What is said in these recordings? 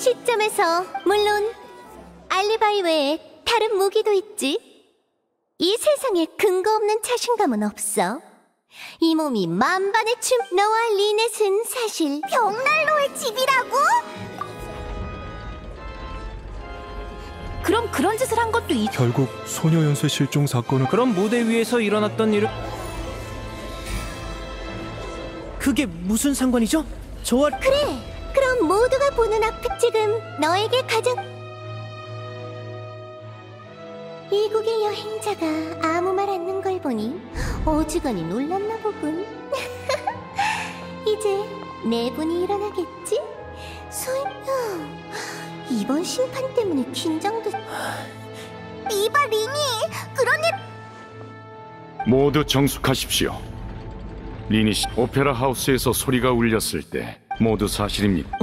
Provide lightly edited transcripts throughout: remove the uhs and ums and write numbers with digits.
시점에서 물론 알리바이 외에 다른 무기도 있지. 이 세상에 근거 없는 자신감은 없어. 이 몸이 만반의 춤. 너와 리넷은 사실 벽난로의 집이라고? 그럼 그런 짓을 한 것도 결국 소녀 연쇄 실종 사건은 그럼 무대 위에서 일어났던 일을 그게 무슨 상관이죠? 저와 그래. 그럼 모두가 보는 앞에 지금 너에게 가장 이국의 여행자가 아무 말 않는 걸 보니 어지간히 놀랐나 보군. 이제 내분이 일어나겠지? 이번 심판 때문에 긴장돼. 이봐 리니, 그런 일... 모두 정숙하십시오. 리니 씨, 오페라 하우스에서 소리가 울렸을 때 모두 사실입니다.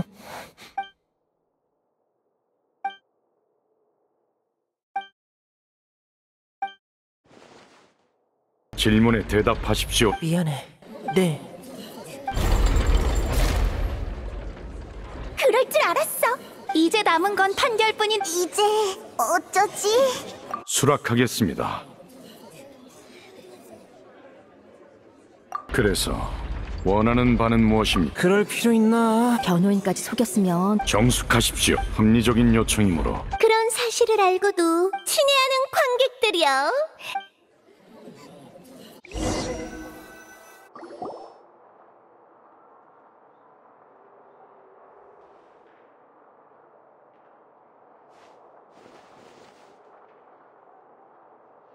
질문에 대답하십시오. 미안해. 네. 그럴 줄 알았어. 이제 남은 건 판결뿐인. 이제 어쩌지? 수락하겠습니다. 그래서 원하는 바는 무엇입니까? 그럴 필요 있나? 변호인까지 속였으면. 정숙하십시오. 합리적인 요청이므로. 그런 사실을 알고도 친애하는 관객들이여.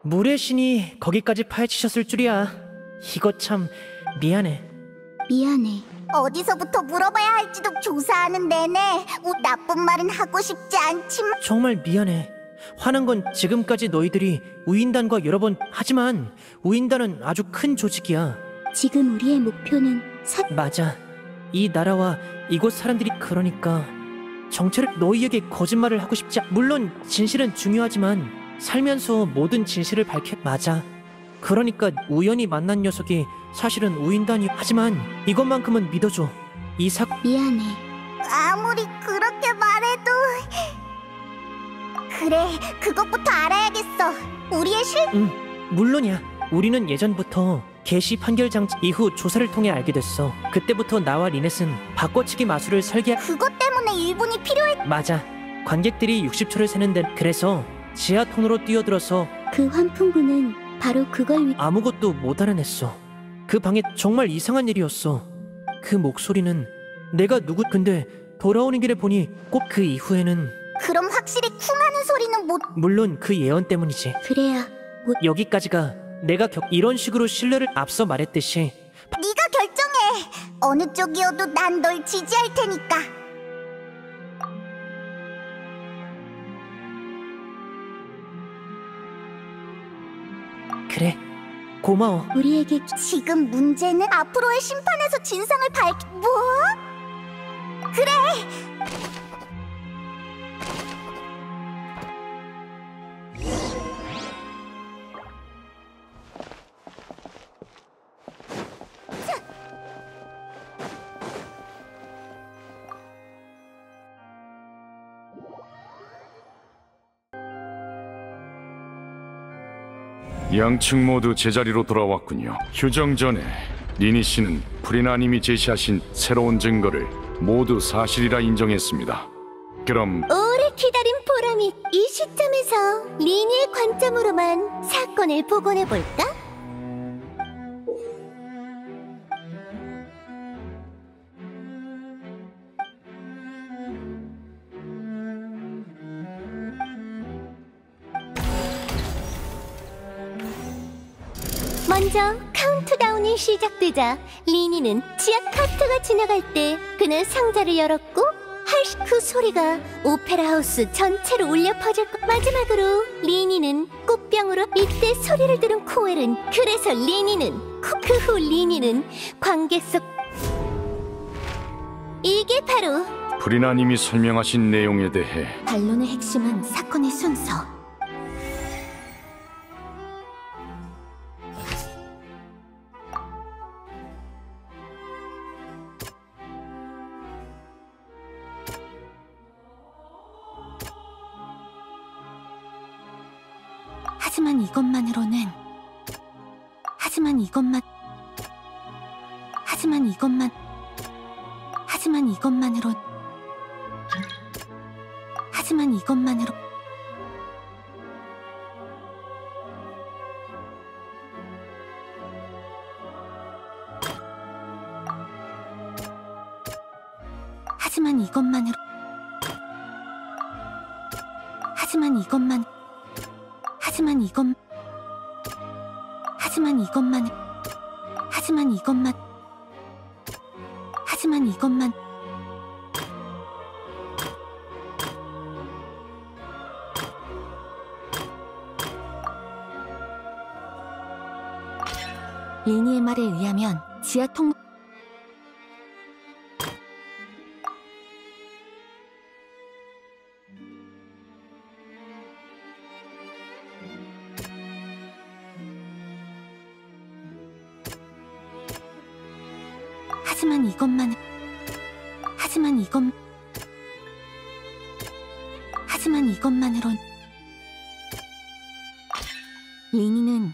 물의 신이 거기까지 파헤치셨을 줄이야. 이거 참 미안해. 미안해. 어디서부터 물어봐야 할지도 조사하는 내내 나쁜 말은 하고 싶지 않지만. 정말 미안해. 화난 건 지금까지 너희들이 우인단과 여러 번 하지만 우인단은 아주 큰 조직이야. 지금 우리의 목표는 맞아. 이 나라와 이곳 사람들이 그러니까 정체를 너희에게 거짓말을 하고 싶지 물론 진실은 중요하지만 살면서 모든 진실을 맞아. 그러니까 우연히 만난 녀석이 사실은 우인단이 하지만 이것만큼은 믿어줘. 미안해. 아무리 그렇게 말해도 그래, 그것부터 알아야겠어. 우리의 물론이야. 우리는 예전부터 개시 판결 장치 이후 조사를 통해 알게 됐어. 그때부터 나와 리넷은 바꿔치기 마술을 그것 때문에 일본이 필요해. 맞아. 관객들이 60초를 세는데 그래서 지하 통로로 뛰어들어서 그 환풍구는 바로 그걸 아무것도 못 알아냈어. 그 방에 정말 이상한 일이었어. 그 목소리는 내가 근데 돌아오는 길에 보니 꼭 그 이후에는 그럼 확실히 쿵하는 소리는 못. 물론 그 예언 때문이지. 그래야 여기까지가 내가 이런 식으로 신뢰를 앞서 말했듯이 네가 결정해. 어느 쪽이어도 난 널 지지할 테니까. 그래. 고마워. 우리에게 지금 문제는 앞으로의 심판에서 진상을 뭐? 그래. 양측 모두 제자리로 돌아왔군요. 휴정 전에 리니 씨는 프리나님이 제시하신 새로운 증거를 모두 사실이라 인정했습니다. 그럼 오래 기다린 보람이 이 시점에서 리니의 관점으로만 사건을 복원해볼까? 먼저 카운트다운이 시작되자 리니는 지하 카트가 지나갈 때 그는 상자를 열었고 그 소리가 오페라 하우스 전체로 울려 퍼질 것. 마지막으로 리니는 꽃병으로 이때 소리를 들은 코엘은 그래서 리니는 그 후 리니는 관객 속 이게 바로 프리나님이 설명하신 내용에 대해 반론의 핵심은 사건의 순서. 하지만 이것만으로는 하지만 이것만으로 리니의 말에 의하면 지하 통로 하지만 이것만으론 리니는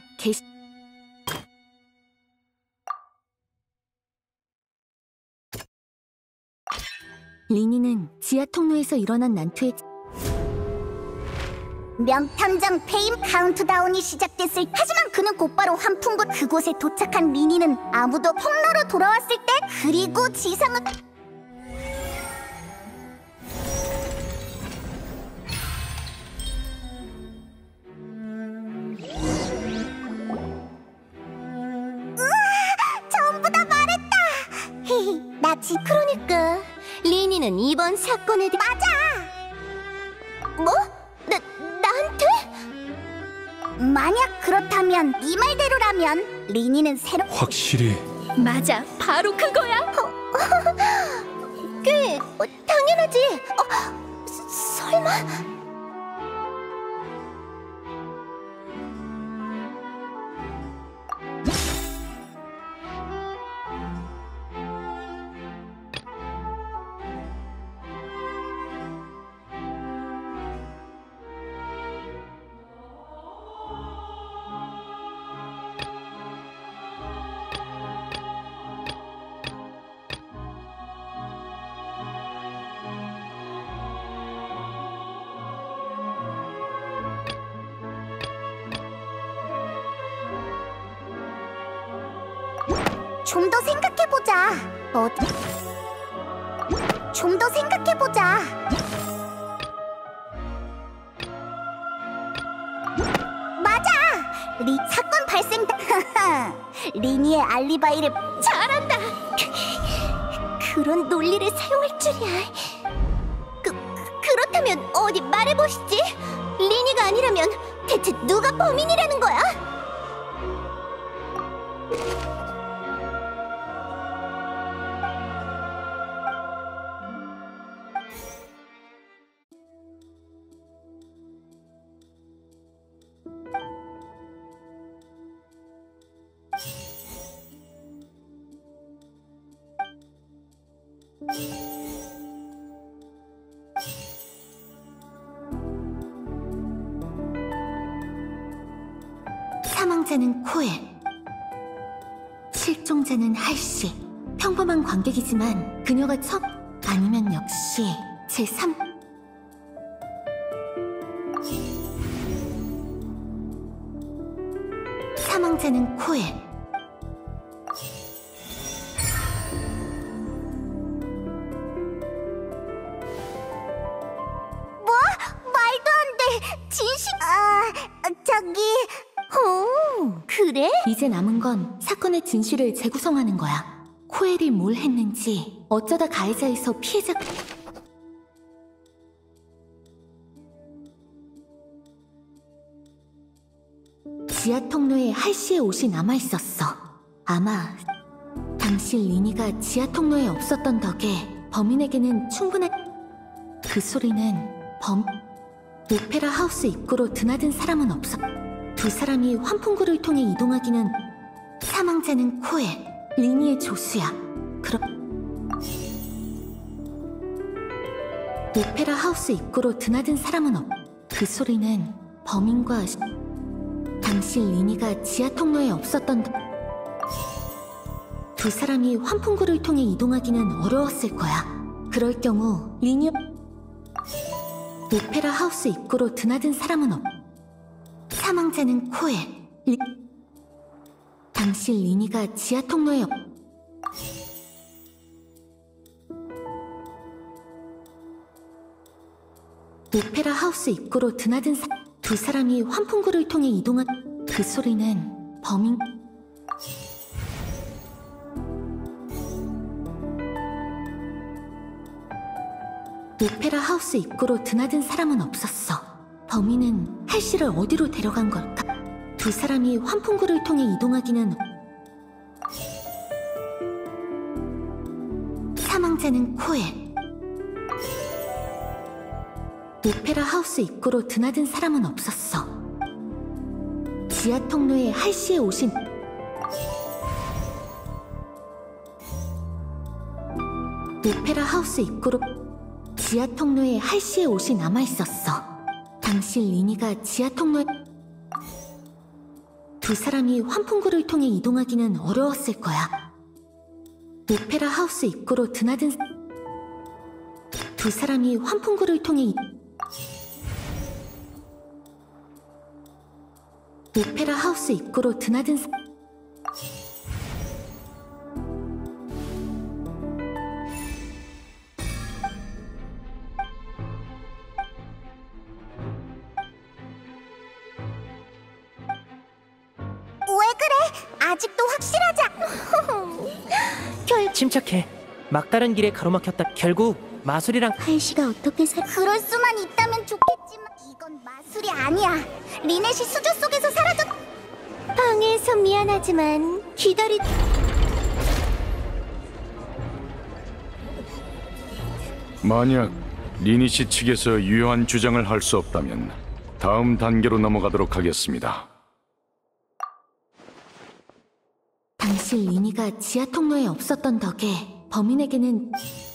리니는 지하 통로에서 일어난 난투에 명탐정 페임 카운트다운이 시작됐을 때, 하지만 그는 곧바로 환풍구 그곳에 도착한 리니는 아무도 통로로 돌아왔을 때, 그리고 지상은 전부 다 말했다. 그러니까 리니는 이번 사건에 대해 맞아. 뭐? 나한테? 만약 그렇다면 네 말대로라면 리니는 새로 확실히 맞아, 바로 그거야. 당연하지. 설마? 좀 더 생각해보자. 좀 더 생각해보자. 맞아! 사건 발생 리니의 알리바이를 잘한다. 그런 논리를 사용할 줄이야. 그렇다면 어디 말해보시지. 리니가 아니라면 대체 누가 범인이라는 거야? 사망자는 코엘, 실종자는 할씨. 평범한 관객이지만 그녀가 아니면 역시 제3 사망자는 코엘. 말도 안 돼. 진심. 그래? 이제 남은 건 사건의 진실을 재구성하는 거야. 코엘이 뭘 했는지, 어쩌다 가해자에서 피해자... 지하 통로에 할씨의 옷이 남아있었어. 아마 당시 리니가 지하 통로에 없었던 덕에 범인에게는 충분한... 그 소리는 오페라 하우스 입구로 드나든 사람은 없었... 두 사람이 환풍구를 통해 이동하기는... 사망자는 코엘, 리니의 조수야. 오페라 하우스 입구로 드나든 사람은 그 소리는 범인과... 당시 리니가 지하 통로에 없었던 두 사람이 환풍구를 통해 이동하기는 어려웠을 거야. 그럴 경우 리니 오페라 하우스 입구로 드나든 사람은 없. 사망자는 코에 당시 리니가 지하 통로에 없. 오페라 하우스 입구로 드나든 두 사람이 환풍구를 통해 이동한 그 소리는 범인 오페라 하우스 입구로 드나든 사람은 없었어. 범인은 할씨를 어디로 데려간 걸까? 두 사람이 환풍구를 통해 이동하기는 사망자는 코에 오페라 하우스 입구로 드나든 사람은 없었어. 지하 통로에 할씨의 옷이 오페라 하우스 입구로 지하 통로에 할씨의 옷이 남아있었어. 당시 리니가 지하 통로에 두 사람이 환풍구를 통해 이동하기는 어려웠을 거야. 오페라 하우스 입구로 드나든 두 사람이 환풍구를 통해 오페라 하우스 입구로 드나든 왜 그래? 아직도 확실하자. 침착해. 막다른 길에 가로막혔다. 결국 마술이랑 할씨가 어떻게 그럴 수만 있다면 좋겠지만 이건 마술이 아니야. 리넷이 수조 속에서 사라졌. 방해해서 미안하지만 만약 리니 씨 측에서 유효한 주장을 할 수 없다면 다음 단계로 넘어가도록 하겠습니다. 당시 리니가 지하 통로에 없었던 덕에 범인에게는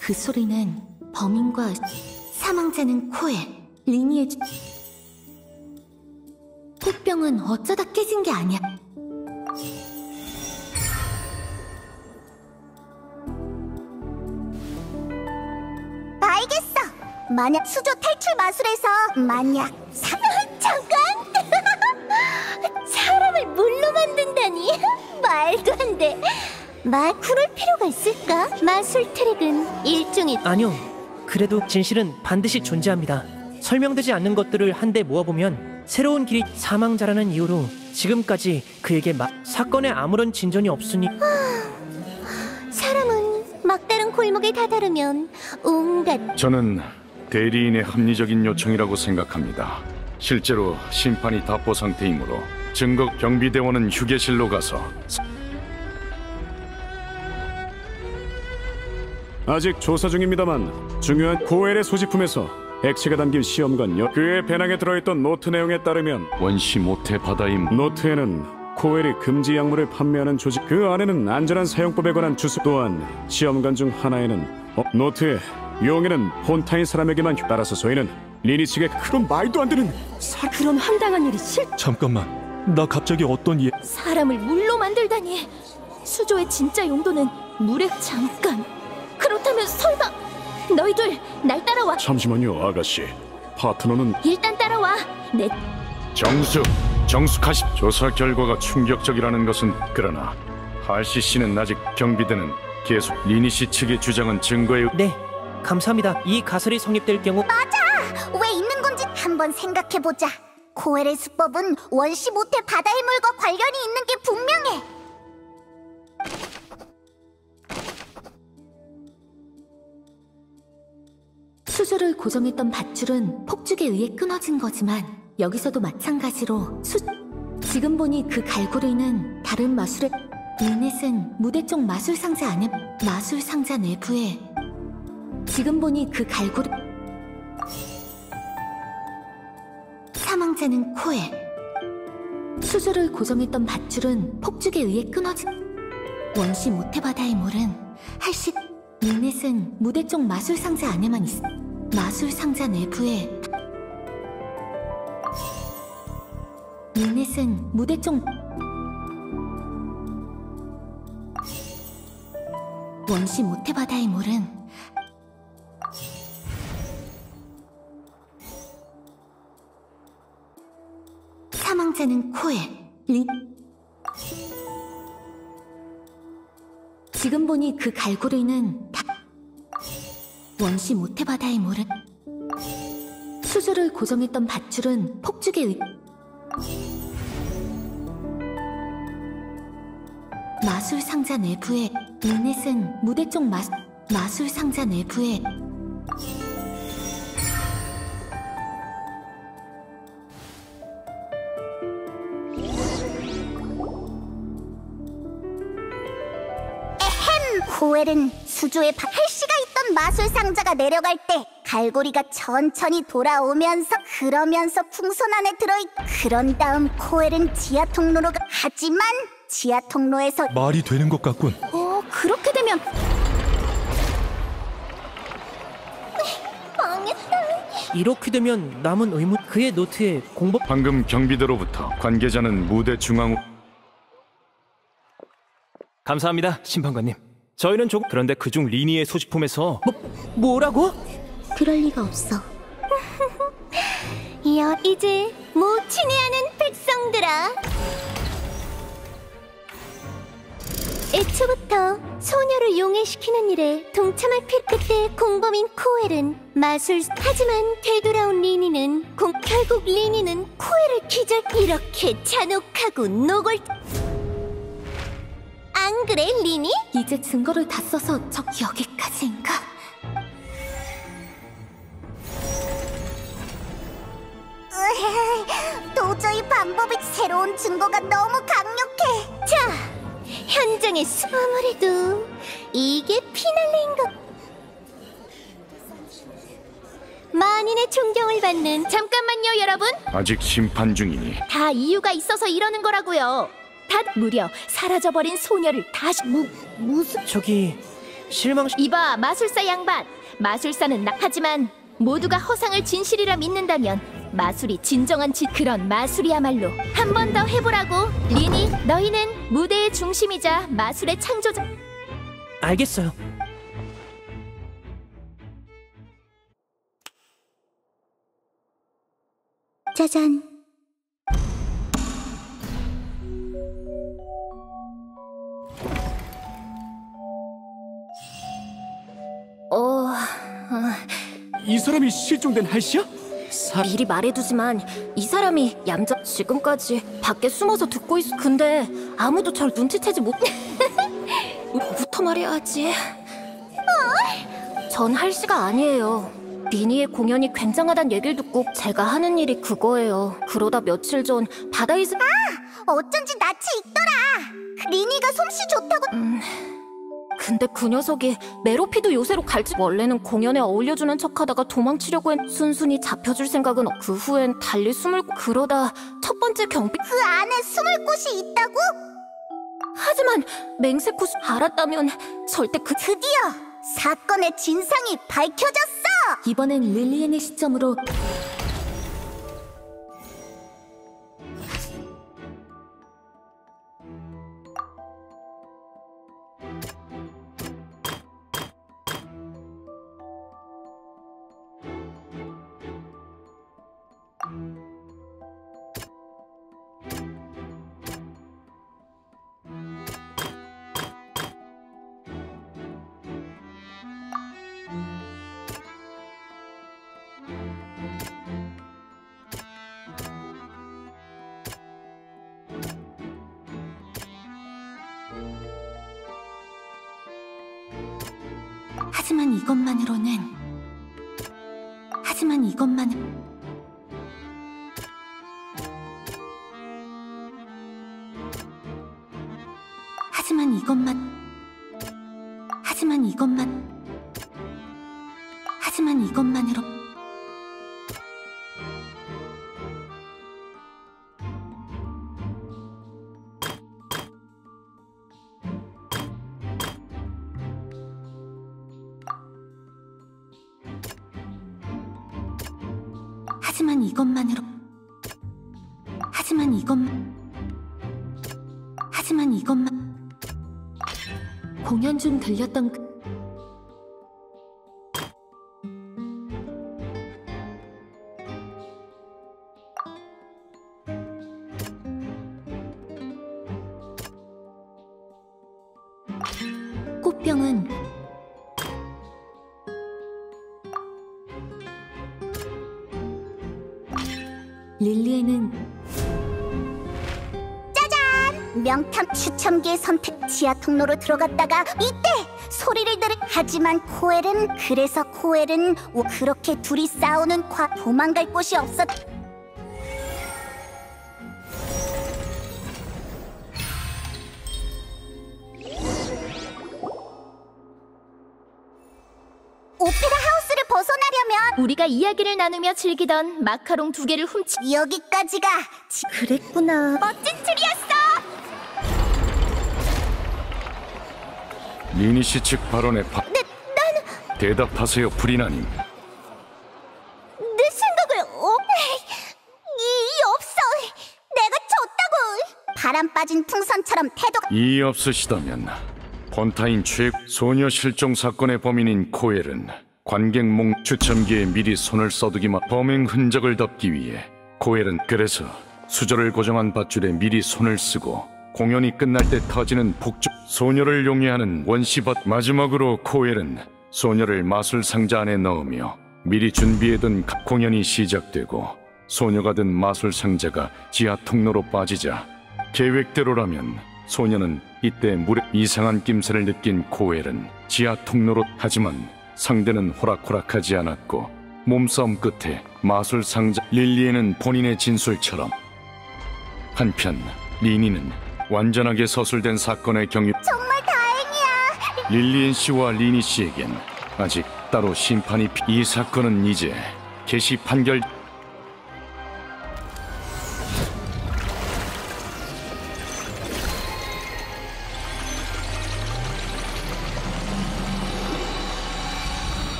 그 소리는 범인과 사망자는 코에 리니의 꽃병은 어쩌다 깨진 게 아니야. 알겠어. 만약 수조 탈출 마술에서 잠깐 사람을 물로 만든다니 말도 안 돼. 그럴 필요가 있을까? 마술 트릭은 일종의 아니요. 그래도 진실은 반드시 존재합니다. 설명되지 않는 것들을 한데 모아보면 새로운 길이 사망자라는 이유로 지금까지 그에게 사건에 아무런 진전이 없으니 사람은 막다른 골목에 다다르면 온갖 저는 대리인의 합리적인 요청이라고 생각합니다. 실제로 심판이 답보 상태이므로 증거 경비대원은 휴게실로 가서 아직 조사 중입니다만 중요한 코엘의 소지품에서 액체가 담긴 시험관 그의 배낭에 들어있던 노트 내용에 따르면 원시 모태 바다임 노트에는 코엘이 금지 약물을 판매하는 조직 그 안에는 안전한 사용법에 관한 주소 또한 시험관 중 하나에는 노트에 용에는 혼타인 사람에게만 따라서 저희는 리니 측의 그런 말도 안 되는 그런 황당한 일이 잠깐만 나 갑자기 어떤 사람을 물로 만들다니. 수조의 진짜 용도는 물에 잠깐. 그렇다면 설마 너희들 날 따라와. 잠시만요 아가씨 파트너는 일단 따라와. 내 정숙하십. 조사 결과가 충격적이라는 것은 그러나 할시 씨는 아직 경비대는 계속 리니 씨 측의 주장은 증거에 네, 감사합니다. 이 가설이 성립될 경우 왜 있는 건지 한번 생각해보자. 코엘의 수법은 원시 모태 바다의 물과 관련이 있는 게 분명해. 수조를 고정했던 밧줄은 폭죽에 의해 끊어진 거지만 여기서도 마찬가지로 지금 보니 그 갈고리는 다른 마술의 리넷은 무대 쪽 마술 상자 안에 마술 상자 내부에 지금 보니 그 갈고리 사망자는 코에 수조를 고정했던 밧줄은 폭죽에 의해 끊어진 원시 모태바다의 물은 할시 리넷은 무대 쪽 마술 상자 안에만 있어 마술 상자 내부에 리넷은 무대 쪽 원시 모태바다의 물은 사망자는 코에 지금 보니 그 갈고리는 다 원시 모태바다의 물은 수조를 고정했던 밧줄은 폭죽에 마술 상자 내부에 리넷은 무대 쪽 마술 상자 내부에 코엘은 수조에 헬씨가 있던 마술 상자가 내려갈 때 갈고리가 천천히 돌아오면서 그러면서 풍선 안에 들어있. 그런 다음 코엘은 지하 통로로 하지만 지하 통로에서 말이 되는 것 같군. 그렇게 되면 이렇게 되면 남은 의문 그의 노트에 공법 방금 경비대로부터 관계자는 무대 중앙. 감사합니다, 심판관님. 저희는 조금 그런데 그중 리니의 소지품에서 뭐라고? 그럴 리가 없어. 이제 뭐 친애하는 백성들아. 애초부터 소녀를 용해시키는 일에 동참할 필 그때 공범인 코엘은 하지만 되돌아온 리니는 결국 리니는 코엘을 이렇게 잔혹하고 안 그래, 리니? 이제 증거를 다 써서 여기까지인가? 도저히 방법이 새로운 증거가 너무 강력해. 자, 현장의 아무래도 이게 피날레인 것. 만인의 존경을 받는. 잠깐만요, 여러분. 아직 심판 중이니 다 이유가 있어서 이러는 거라고요. 무려 사라져버린 소녀를 다시 무슨 저기 이봐, 마술사 양반. 마술사는 하지만 모두가 허상을 진실이라 믿는다면 마술이 진정한 그런 마술이야말로 한 번 더 해보라고. 리니, 너희는 무대의 중심이자 마술의 창조자. 알겠어요. 짜잔. 이 사람이 실종된 할시야? 미리 말해두지만 이 사람이 지금까지 밖에 숨어서 듣고 있어. 근데 아무도 절 눈치채지 뭐부터 말해야지. 전 할시가 아니에요. 리니의 공연이 굉장하단 얘기를 듣고 제가 하는 일이 그거예요. 그러다 며칠 전 바다에서 어쩐지 낯이 익더라. 리니가 솜씨 좋다고. 근데 그 녀석이 메로피드 요새로 갈지. 원래는 공연에 어울려주는 척하다가 도망치려고 순순히 잡혀줄 생각은 그 후엔 달리 숨을. 그러다 첫 번째 경비 그 안에 숨을 곳이 있다고? 하지만 맹세코 알았다면 절대 드디어 사건의 진상이 밝혀졌어. 이번엔 릴리엔의 시점으로 하지만 이것만으로는 하지만 이것만 하지만 이것만 하지만 이것만 하지만 이것만으로 하지만 이것만으로 하지만 하지만 이것만 공연 중 들렸던 꽃병은 릴리에는 명탐 추첨기의 선택 지하 통로로 들어갔다가 이때 소리를 들은 하지만 그래서 코엘은 그렇게 둘이 싸우는 도망갈 곳이 없었. 오페라 하우스를 벗어나려면 우리가 이야기를 나누며 즐기던 마카롱 2개를 여기까지가 그랬구나. 멋진 줄이었어. 리니시 측 발언에 대답하세요, 프리나님. 내 생각을 이의 없어. 내가 졌다고. 바람 빠진 풍선처럼 태도가 이의 없으시다면 폰타인 소녀 실종 사건의 범인인 코엘은 관객 추첨기에 미리 손을 써두기만 범행 흔적을 덮기 위해 코엘은 그래서 수저를 고정한 밧줄에 미리 손을 쓰고 공연이 끝날 때 터지는 소녀를 용해하는 원시밭. 마지막으로 코엘은 소녀를 마술 상자 안에 넣으며 미리 준비해둔 공연이 시작되고 소녀가 든 마술 상자가 지하 통로로 빠지자 계획대로라면 소녀는 이때 물에 이상한 낌새를 느낀 코엘은 지하 통로로. 하지만 상대는 호락호락하지 않았고 몸싸움 끝에 마술 상자. 릴리에는 본인의 진술처럼 한편 리니는 완전하게 서술된 사건의 경위. 정말 다행이야. 릴리엔 씨와 리니 씨에겐 아직 따로 심판이 이 사건은 이제 개시 판결.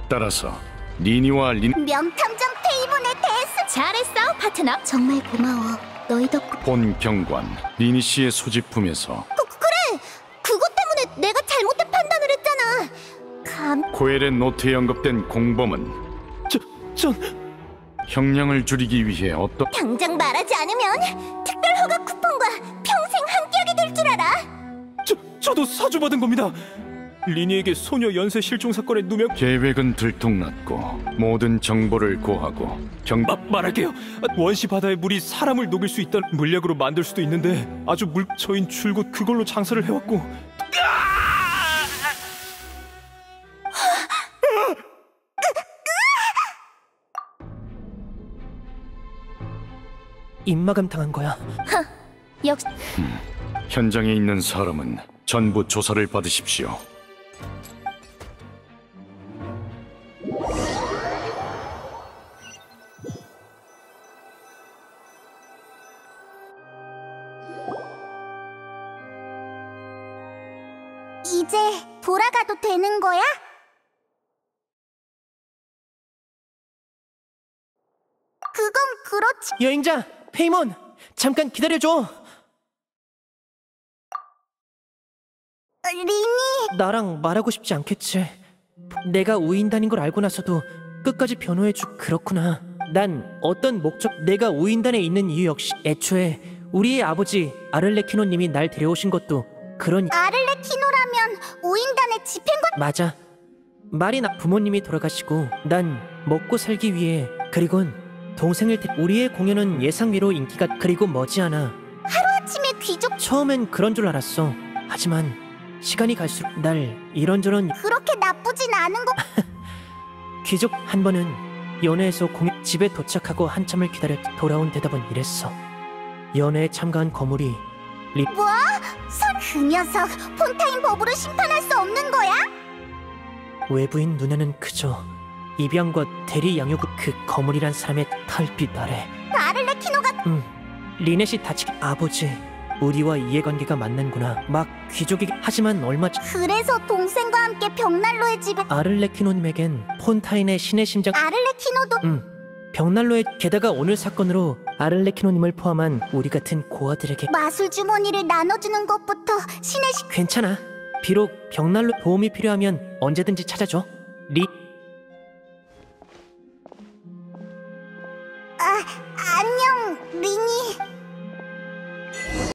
따라서 리니와 명탐정 페이몬에 대해서 잘했어, 파트너. 정말 고마워. 너희 덕분. 본 경관 리니 씨의 소지품에서 그래. 그것 때문에 내가 잘못된 판단을 했잖아. 코엘의 노트에 언급된 공범은 전 형량을 줄이기 위해 어떤 당장 말하지 않으면 특별 허가 쿠폰과 평생 함께하게 될 줄 알아. 저도 사주받은 겁니다. 리니에게 소녀 연쇄 실종 사건의 누명. 계획은 들통났고 모든 정보를 고하고 말할게요. 원시 바다의 물이 사람을 녹일 수 있다는 물약으로 만들 수도 있는데 아주 물처인 줄곧 그걸로 장사를 해왔고. 입마감 당한 거야. 역시 현장에 있는 사람은 전부 조사를 받으십시오. 이제 돌아가도 되는 거야? 그건 그렇지. 여행자 페이몬, 잠깐 기다려줘. 리니. 나랑 말하고 싶지 않겠지. 내가 우인단인 걸 알고 나서도 끝까지 변호해주. 그렇구나. 난 어떤 목적. 내가 우인단에 있는 이유 역시 애초에 우리의 아버지 아를레키노님이 날 데려오신 것도 그런. 아를레키노라면 우인단의 집행관. 맞아. 말이 부모님이 돌아가시고 난 먹고 살기 위해. 그리곤 동생을 우리의 공연은 예상외로 인기가. 그리고 머지않아 하루아침에 귀족. 처음엔 그런 줄 알았어. 하지만 시간이 갈수록 날 이런저런. 그렇게 나쁘진 않은 거. 귀족 한 번은 연회에서 집에 도착하고 한참을 기다려 돌아온 대답은 이랬어. 연회에 참가한 거물이 뭐? 그 녀석 폰타인 법으로 심판할 수 없는 거야? 외부인 눈에는 그저 입양과 대리 양육을. 그 거물이란 사람의 털빛 아래 아를레키노가. 리넷이 다치기. 아버지 우리와 이해관계가 맞는구나. 막 귀족이 하지만 얼마 전 그래서 동생과 함께 벽난로의 집에 아를레키노님에겐 폰타인의 신의 심장 아를레키노도 벽난로의 게다가 오늘 사건으로 아를레키노님을 포함한 우리 같은 고아들에게 마술 주머니를 나눠주는 것부터 신의 괜찮아. 비록 벽난로 도움이 필요하면 언제든지 찾아줘. 리